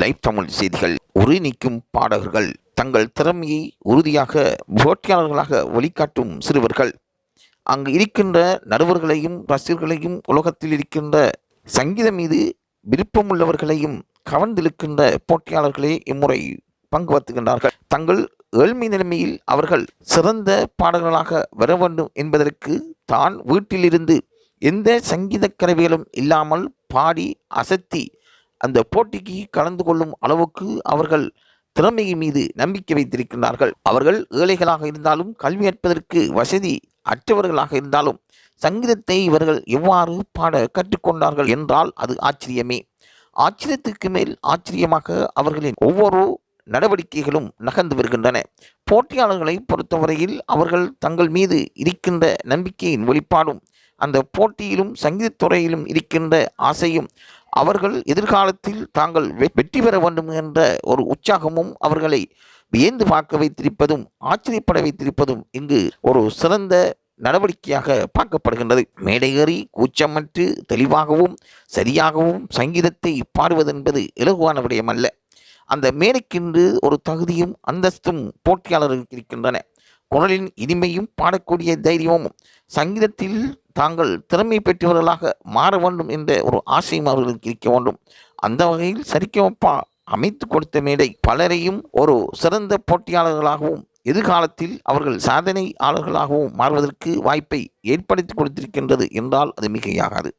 Live Tamil செய்திகள். உரி நீக்கும் பாடகர்கள், தங்கள் திறமையை உறுதியாக போட்டியாளர்களாக வெளிக்காட்டும் சிறுவர்கள், அங்கு இருக்கின்ற நடுவர்களையும் ரசிகர்களையும், உலகத்தில் இருக்கின்ற சங்கீதம் மீது விருப்பமுள்ளவர்களையும் கவர்ந்திருக்கின்ற போட்டியாளர்களே இம்முறை பங்கு பற்றுகின்றார்கள். தங்கள் ஏழ்மை நிலைமையில் அவர்கள் சிறந்த பாடகர்களாக வர வேண்டும் என்பதற்கு தான் வீட்டிலிருந்து எந்த சங்கீத கருவிகளும் இல்லாமல் பாடி அசத்தி அந்த போட்டிக்கு கலந்து கொள்ளும் அளவுக்கு அவர்கள் திறமை மீது நம்பிக்கை வைத்திருக்கின்றார்கள். அவர்கள் ஏழைகளாக இருந்தாலும், கல்வி கற்பதற்கு வசதி அற்றவர்களாக இருந்தாலும், சங்கீதத்தை இவர்கள் எவ்வாறு பாட கற்றுக்கொண்டார்கள் என்றால் அது ஆச்சரியமே. ஆச்சரியத்துக்கு மேல் ஆச்சரியமாக அவர்களின் ஒவ்வொரு நடவடிக்கைகளும் நகர்ந்து வருகின்றன. போட்டியாளர்களை பொறுத்தவரையில் அவர்கள் தங்கள் மீது இருக்கின்ற நம்பிக்கையின் வெளிப்பாடும், அந்த போட்டியிலும் சங்கீதத்துறையிலும் இருக்கின்ற ஆசையும், அவர்கள் எதிர்காலத்தில் தாங்கள் வெற்றி பெற வேண்டும் என்ற ஒரு உற்சாகமும் அவர்களை வியந்து பார்க்க வைத்திருப்பதும் ஆச்சரியப்பட வைத்திருப்பதும் இங்கு ஒரு சிறந்த நடவடிக்கையாக பார்க்கப்படுகின்றது. மேடையேறி கூச்சமற்று தெளிவாகவும் சரியாகவும் சங்கீதத்தை பாடுவது என்பது இலகுவான விடயம் அல்ல. அந்த மேடைக்கென்று ஒரு தகுதியும் அந்தஸ்தும் போட்டியாளர்களுக்கு இருக்கின்றன. குரலின் இனிமையும் பாடக்கூடிய தைரியமும் சங்கீதத்தில் தாங்கள் திறமை பெற்றவர்களாக மாற வேண்டும் என்ற ஒரு ஆசையும் அவர்களுக்கு இருக்க வேண்டும். அந்த வகையில் சரிகமப அமைத்து கொடுத்த மேடை பலரையும் ஒரு சிறந்த போட்டியாளர்களாகவும் எதிர்காலத்தில் அவர்கள் சாதனையாளர்களாகவும் மாறுவதற்கு வாய்ப்பை ஏற்படுத்தி கொடுத்திருக்கின்றது என்றால் அது மிகையாகாது.